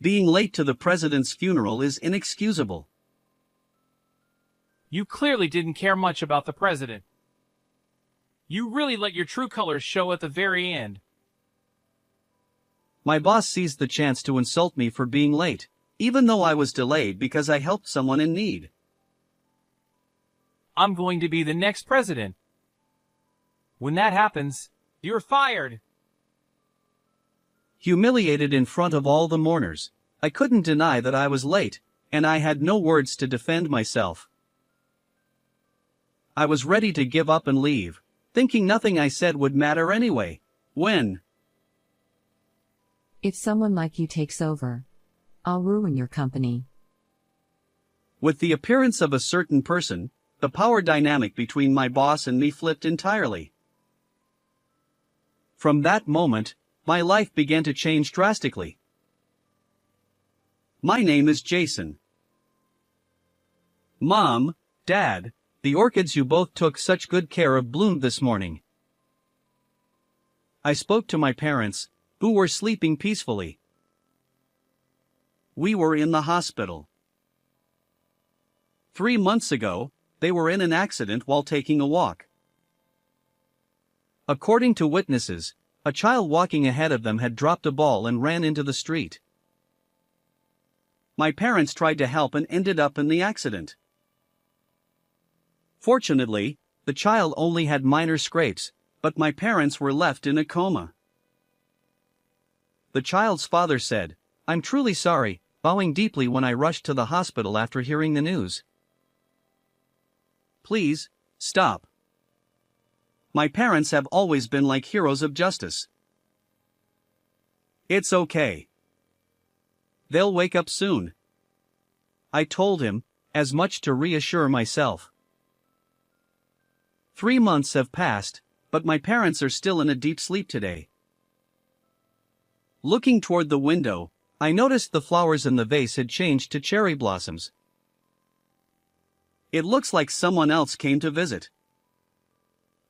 Being late to the president's funeral is inexcusable. You clearly didn't care much about the president. You really let your true colors show at the very end. My boss seized the chance to insult me for being late, even though I was delayed because I helped someone in need. I'm going to be the next president. When that happens, you're fired. Humiliated in front of all the mourners, I couldn't deny that I was late, and I had no words to defend myself. I was ready to give up and leave, thinking nothing I said would matter anyway, when If someone like you takes over, I'll ruin your company. with the appearance of a certain person, the power dynamic between my boss and me flipped entirely. From that moment, my life began to change drastically. My name is Jason. Mom, Dad, the orchids you both took such good care of bloomed this morning. I spoke to my parents, who were sleeping peacefully. We were in the hospital. 3 months ago, they were in an accident while taking a walk. According to witnesses, a child walking ahead of them had dropped a ball and ran into the street. My parents tried to help and ended up in the accident. Fortunately, the child only had minor scrapes, but my parents were left in a coma. The child's father said, "I'm truly sorry," bowing deeply when I rushed to the hospital after hearing the news. Please, stop. My parents have always been like heroes of justice. It's okay. They'll wake up soon. I told him, as much to reassure myself. 3 months have passed, but my parents are still in a deep sleep today. Looking toward the window, I noticed the flowers in the vase had changed to cherry blossoms. It looks like someone else came to visit.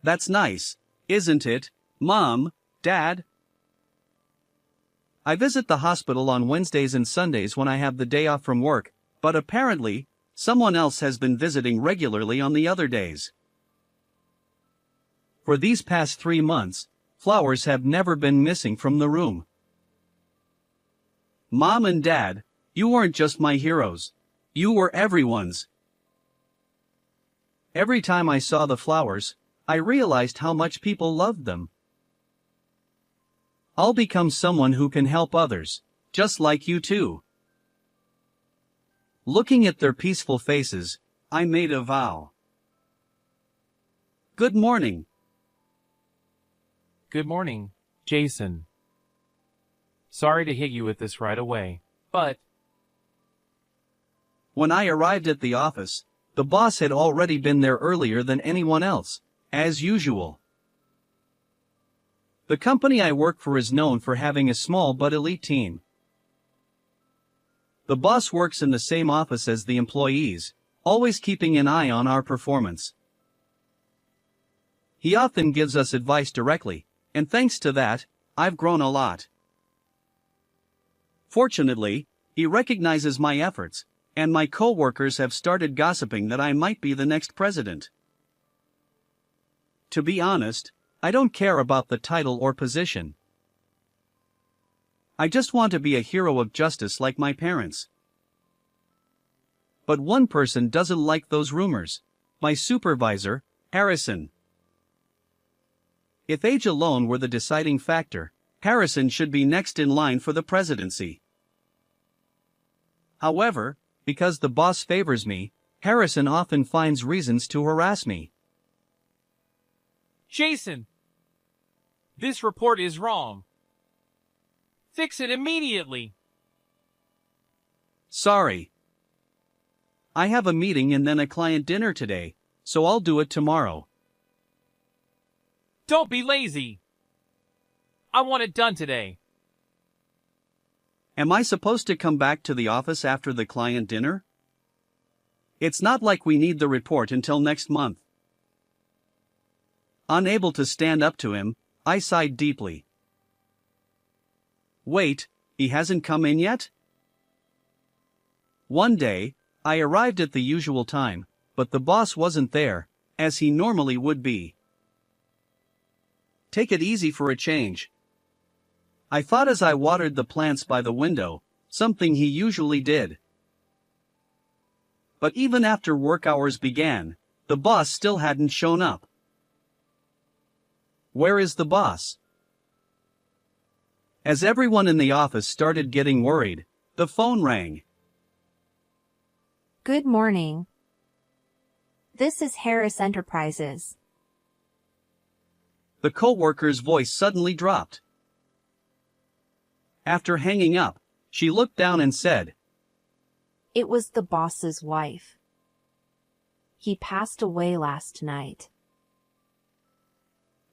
That's nice, isn't it, Mom, Dad? I visit the hospital on Wednesdays and Sundays when I have the day off from work, but apparently, someone else has been visiting regularly on the other days. For these past 3 months, flowers have never been missing from the room. Mom and Dad, you weren't just my heroes. You were everyone's. Every time I saw the flowers, I realized how much people loved them. I'll become someone who can help others, just like you too. Looking at their peaceful faces, I made a vow. Good morning. Good morning, Jason. Sorry to hit you with this right away, but When I arrived at the office, the boss had already been there earlier than anyone else, as usual. The company I work for is known for having a small but elite team. The boss works in the same office as the employees, always keeping an eye on our performance. He often gives us advice directly, and thanks to that, I've grown a lot. Fortunately, he recognizes my efforts, and my co-workers have started gossiping that I might be the next president. To be honest, I don't care about the title or position. I just want to be a hero of justice like my parents. But one person doesn't like those rumors. My supervisor, Harrison. If age alone were the deciding factor, Harrison should be next in line for the presidency. However, because the boss favors me, Harrison often finds reasons to harass me. Jason, this report is wrong. Fix it immediately. Sorry. I have a meeting and then a client dinner today, so I'll do it tomorrow. Don't be lazy. I want it done today. Am I supposed to come back to the office after the client dinner? It's not like we need the report until next month. Unable to stand up to him, I sighed deeply. Wait, he hasn't come in yet? One day, I arrived at the usual time, but the boss wasn't there, as he normally would be. Take it easy for a change, I thought as I watered the plants by the window, something he usually did. But even after work hours began, the boss still hadn't shown up. Where is the boss? As everyone in the office started getting worried, the phone rang. Good morning. This is Harris Enterprises. The co-worker's voice suddenly dropped. After hanging up, she looked down and said, It was the boss's wife. He passed away last night.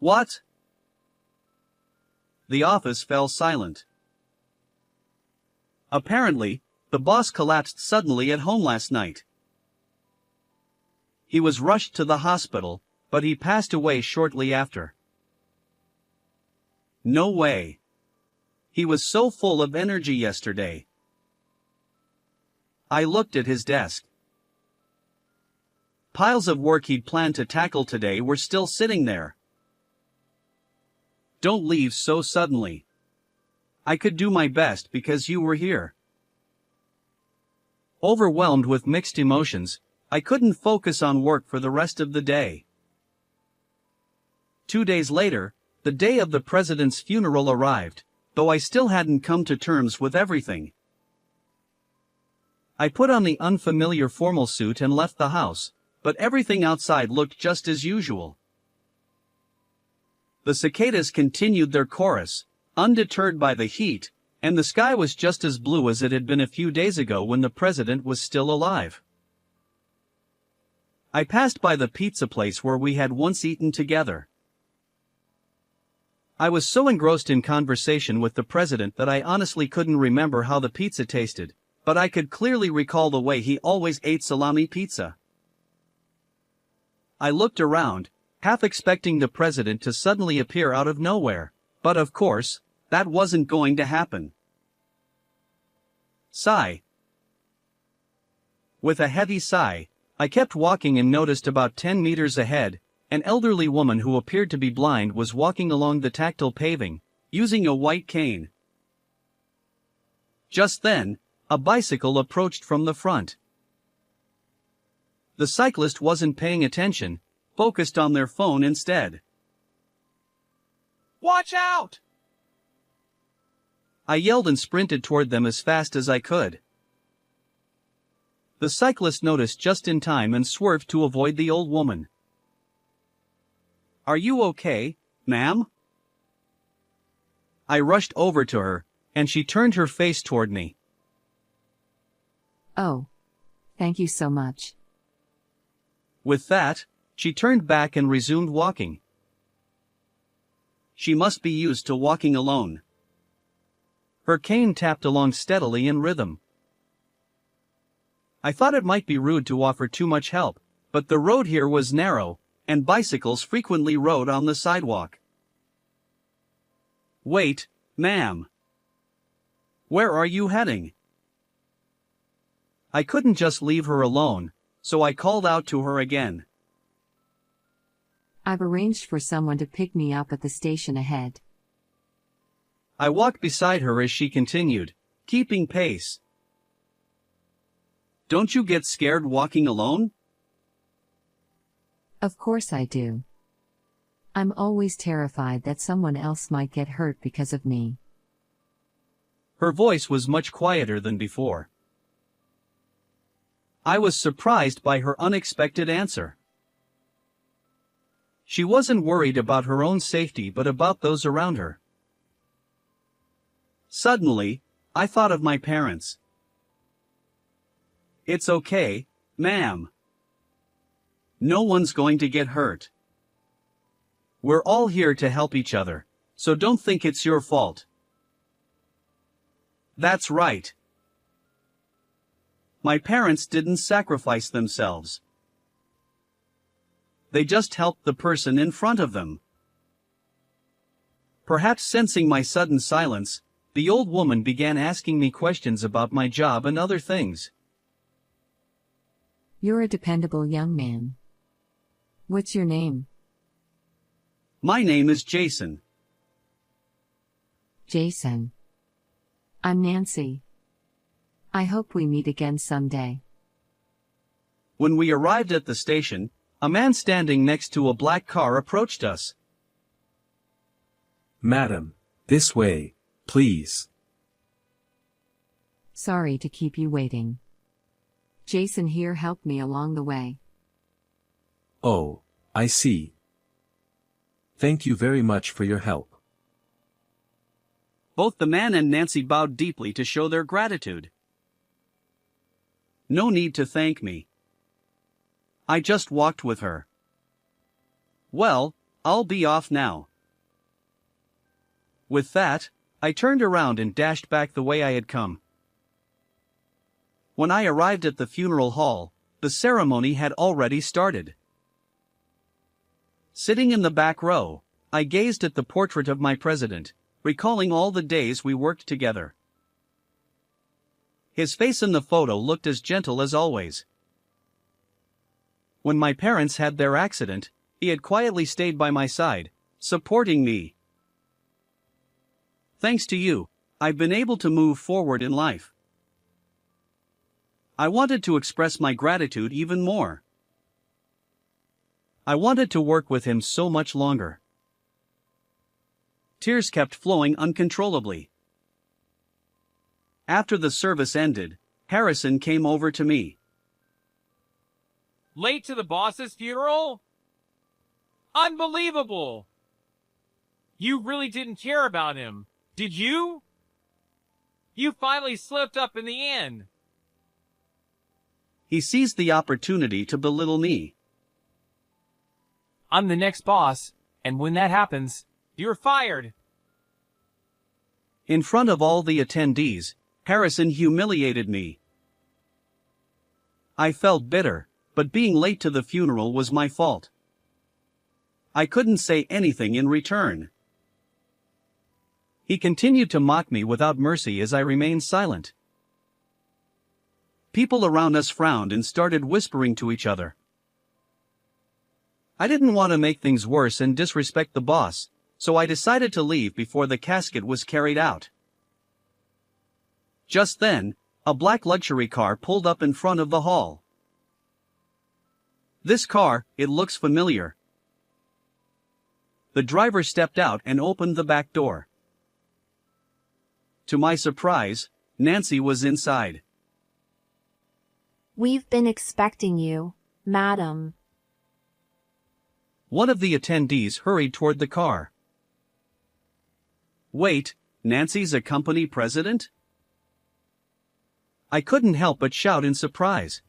What? The office fell silent. Apparently, the boss collapsed suddenly at home last night. He was rushed to the hospital, but he passed away shortly after. No way. He was so full of energy yesterday. I looked at his desk. Piles of work he'd planned to tackle today were still sitting there. Don't leave so suddenly. I could do my best because you were here. Overwhelmed with mixed emotions, I couldn't focus on work for the rest of the day. 2 days later, the day of the president's funeral arrived, though I still hadn't come to terms with everything. I put on the unfamiliar formal suit and left the house, but everything outside looked just as usual. The cicadas continued their chorus, undeterred by the heat, and the sky was just as blue as it had been a few days ago when the president was still alive. I passed by the pizza place where we had once eaten together. I was so engrossed in conversation with the president that I honestly couldn't remember how the pizza tasted, but I could clearly recall the way he always ate salami pizza. I looked around, half expecting the president to suddenly appear out of nowhere, but of course, that wasn't going to happen. Sigh. With a heavy sigh, I kept walking and noticed about 10 meters ahead, an elderly woman who appeared to be blind was walking along the tactile paving, using a white cane. Just then, a bicycle approached from the front. The cyclist wasn't paying attention, focused on their phone instead. Watch out! I yelled and sprinted toward them as fast as I could. The cyclist noticed just in time and swerved to avoid the old woman. Are you okay, ma'am? I rushed over to her, and she turned her face toward me. Oh. Thank you so much. With that, she turned back and resumed walking. She must be used to walking alone. Her cane tapped along steadily in rhythm. I thought it might be rude to offer too much help, but the road here was narrow, and bicycles frequently rode on the sidewalk. Wait, ma'am. Where are you heading? I couldn't just leave her alone, so I called out to her again. I've arranged for someone to pick me up at the station ahead. I walked beside her as she continued, keeping pace. Don't you get scared walking alone? Of course I do. I'm always terrified that someone else might get hurt because of me. Her voice was much quieter than before. I was surprised by her unexpected answer. She wasn't worried about her own safety but about those around her. Suddenly, I thought of my parents. It's okay, ma'am. No one's going to get hurt. We're all here to help each other, so don't think it's your fault. That's right. My parents didn't sacrifice themselves. They just helped the person in front of them. Perhaps sensing my sudden silence, the old woman began asking me questions about my job and other things. You're a dependable young man. What's your name? My name is Jason. Jason. I'm Nancy. I hope we meet again someday. When we arrived at the station, a man standing next to a black car approached us. Madam, this way, please. Sorry to keep you waiting. Jason here helped me along the way. Oh, I see. Thank you very much for your help. Both the man and Nancy bowed deeply to show their gratitude. No need to thank me. I just walked with her. Well, I'll be off now. With that, I turned around and dashed back the way I had come. When I arrived at the funeral hall, the ceremony had already started. Sitting in the back row, I gazed at the portrait of my president, recalling all the days we worked together. His face in the photo looked as gentle as always. When my parents had their accident, he had quietly stayed by my side, supporting me. Thanks to you, I've been able to move forward in life. I wanted to express my gratitude even more. I wanted to work with him so much longer. Tears kept flowing uncontrollably. After the service ended, Harrison came over to me. Late to the boss's funeral? Unbelievable! You really didn't care about him, did you? You finally slipped up in the end. He seized the opportunity to belittle me. I'm the next boss, and when that happens, you're fired. In front of all the attendees, Harrison humiliated me. I felt bitter, but being late to the funeral was my fault. I couldn't say anything in return. He continued to mock me without mercy as I remained silent. People around us frowned and started whispering to each other. I didn't want to make things worse and disrespect the boss, so I decided to leave before the casket was carried out. Just then, a black luxury car pulled up in front of the hall. This car, it looks familiar. The driver stepped out and opened the back door. To my surprise, Nancy was inside. We've been expecting you, madam. One of the attendees hurried toward the car. Wait, Nancy's a company president? I couldn't help but shout in surprise.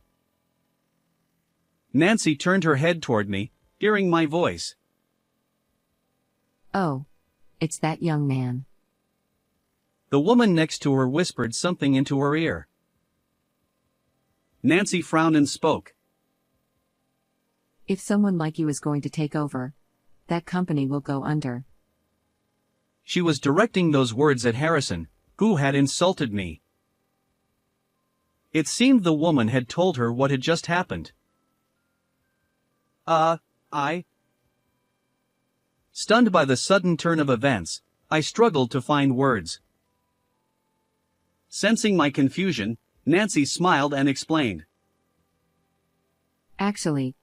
Nancy turned her head toward me, hearing my voice. Oh, it's that young man. The woman next to her whispered something into her ear. Nancy frowned and spoke. If someone like you is going to take over, that company will go under. She was directing those words at Harrison, who had insulted me. It seemed the woman had told her what had just happened. Stunned by the sudden turn of events, I struggled to find words. Sensing my confusion, Nancy smiled and explained. Actually,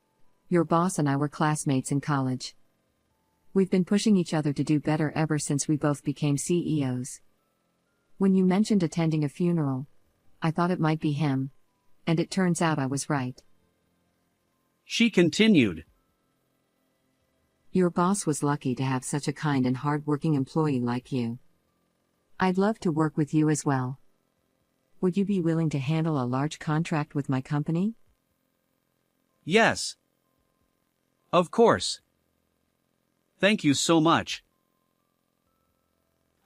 your boss and I were classmates in college. We've been pushing each other to do better ever since we both became CEOs. When you mentioned attending a funeral, I thought it might be him, and it turns out I was right. She continued. Your boss was lucky to have such a kind and hard-working employee like you. I'd love to work with you as well. Would you be willing to handle a large contract with my company? Yes. Of course. Thank you so much.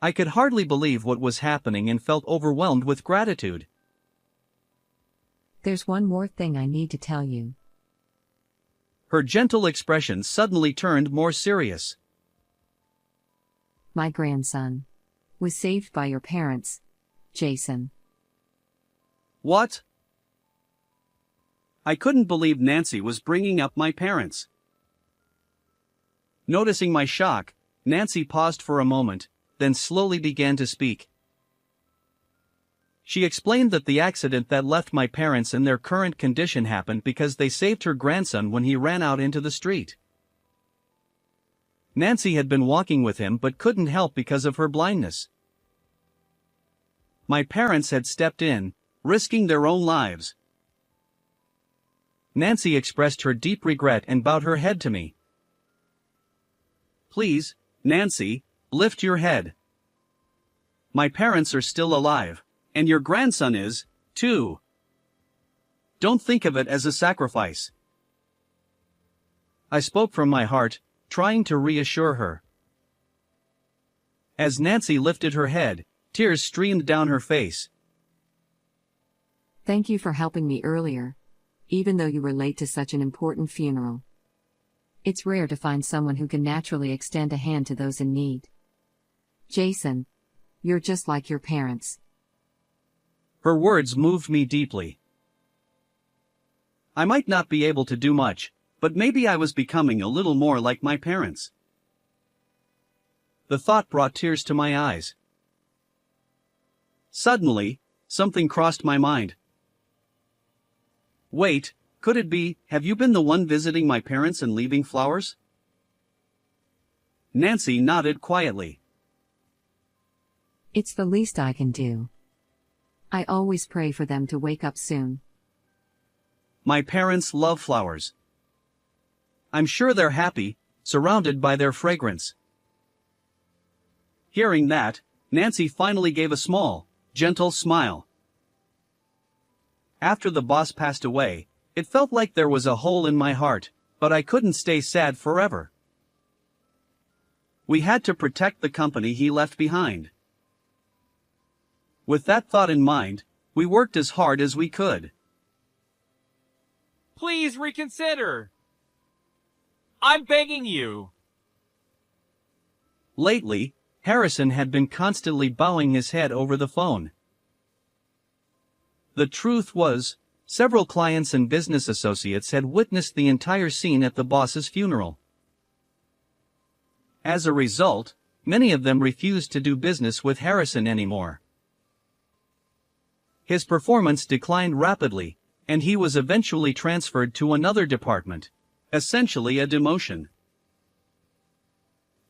I could hardly believe what was happening and felt overwhelmed with gratitude. There's one more thing I need to tell you. Her gentle expression suddenly turned more serious. My grandson was saved by your parents, Jason. What? I couldn't believe Nancy was bringing up my parents. Noticing my shock, Nancy paused for a moment, then slowly began to speak. She explained that the accident that left my parents in their current condition happened because they saved her grandson when he ran out into the street. Nancy had been walking with him but couldn't help because of her blindness. My parents had stepped in, risking their own lives. Nancy expressed her deep regret and bowed her head to me. Please, Nancy, lift your head. My parents are still alive, and your grandson is, too. Don't think of it as a sacrifice. I spoke from my heart, trying to reassure her. As Nancy lifted her head, tears streamed down her face. Thank you for helping me earlier, even though you were late to such an important funeral. It's rare to find someone who can naturally extend a hand to those in need. Jason, you're just like your parents. Her words moved me deeply. I might not be able to do much, but maybe I was becoming a little more like my parents. The thought brought tears to my eyes. Suddenly, something crossed my mind. Wait, could it be, have you been the one visiting my parents and leaving flowers? Nancy nodded quietly. It's the least I can do. I always pray for them to wake up soon. My parents love flowers. I'm sure they're happy, surrounded by their fragrance. Hearing that, Nancy finally gave a small, gentle smile. After the boss passed away, it felt like there was a hole in my heart, but I couldn't stay sad forever. We had to protect the company he left behind. With that thought in mind, we worked as hard as we could. Please reconsider. I'm begging you. Lately, Harrison had been constantly bowing his head over the phone. The truth was, several clients and business associates had witnessed the entire scene at the boss's funeral. As a result, many of them refused to do business with Harrison anymore. His performance declined rapidly, and he was eventually transferred to another department, essentially a demotion.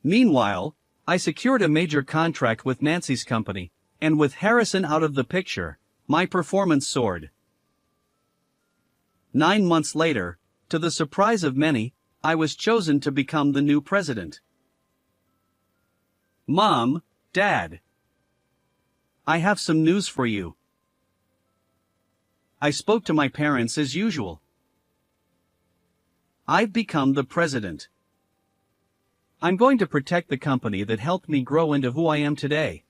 Meanwhile, I secured a major contract with Nancy's company, and with Harrison out of the picture, my performance soared. 9 months later, to the surprise of many, I was chosen to become the new president. Mom, Dad, I have some news for you. I spoke to my parents as usual. I've become the president. I'm going to protect the company that helped me grow into who I am today.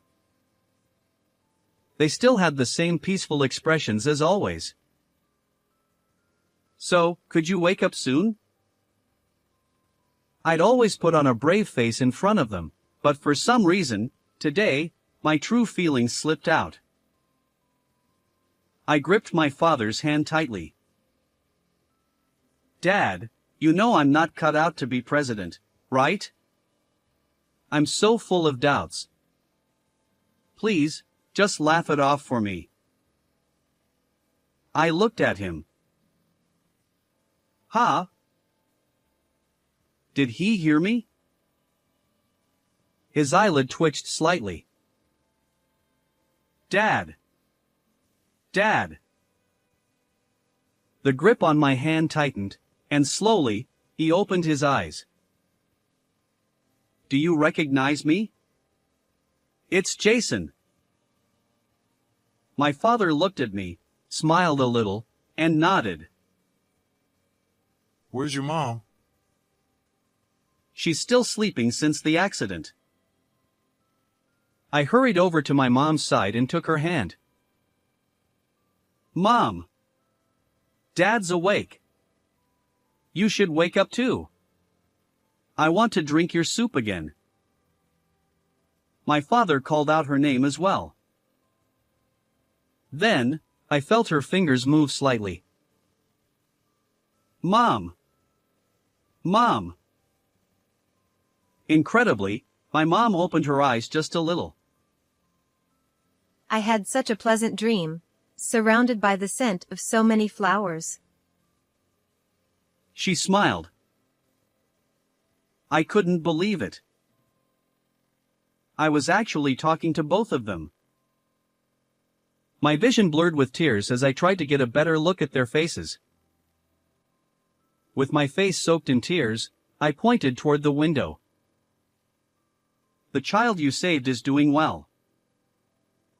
They still had the same peaceful expressions as always. So, could you wake up soon? I'd always put on a brave face in front of them, but for some reason, today, my true feelings slipped out. I gripped my father's hand tightly. Dad, you know I'm not cut out to be president, right? I'm so full of doubts. Please, just laugh it off for me. I looked at him. Huh? Did he hear me? His eyelid twitched slightly. Dad. Dad. The grip on my hand tightened, and slowly, he opened his eyes. Do you recognize me? It's Jason. My father looked at me, smiled a little, and nodded. Where's your mom? She's still sleeping since the accident. I hurried over to my mom's side and took her hand. Mom! Dad's awake. You should wake up too. I want to drink your soup again. My father called out her name as well. Then, I felt her fingers move slightly. Mom! Mom! Incredibly, my mom opened her eyes just a little. I had such a pleasant dream, surrounded by the scent of so many flowers. She smiled. I couldn't believe it. I was actually talking to both of them. My vision blurred with tears as I tried to get a better look at their faces. With my face soaked in tears, I pointed toward the window. The child you saved is doing well.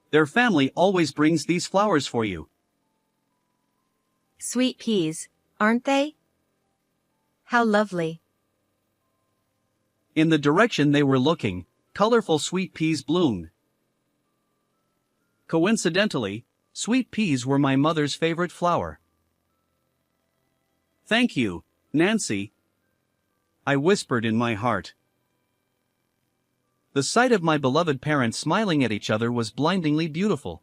Their family always brings these flowers for you. Sweet peas, aren't they? How lovely. In the direction they were looking, colorful sweet peas bloomed. Coincidentally, sweet peas were my mother's favorite flower. Thank you, Nancy, I whispered in my heart. The sight of my beloved parents smiling at each other was blindingly beautiful.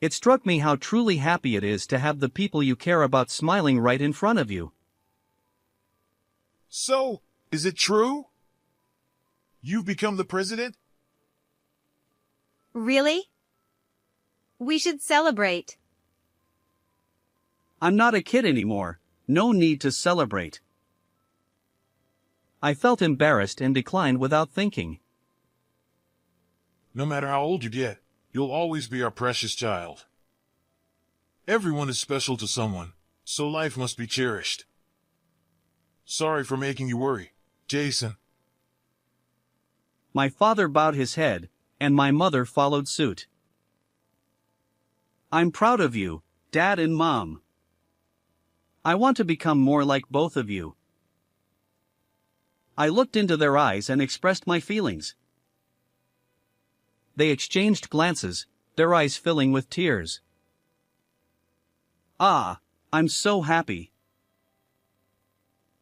It struck me how truly happy it is to have the people you care about smiling right in front of you. So, is it true? You've become the president? Really? We should celebrate. I'm not a kid anymore, no need to celebrate. I felt embarrassed and declined without thinking. No matter how old you get, you'll always be our precious child. Everyone is special to someone, so life must be cherished. Sorry for making you worry, Jason. My father bowed his head, and my mother followed suit. I'm proud of you, Dad and Mom. I want to become more like both of you. I looked into their eyes and expressed my feelings. They exchanged glances, their eyes filling with tears. Ah, I'm so happy.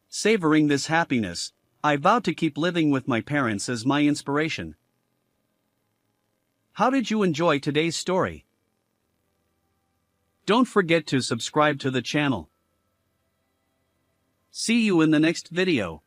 Savoring this happiness, I vowed to keep living with my parents as my inspiration. How did you enjoy today's story? Don't forget to subscribe to the channel. See you in the next video.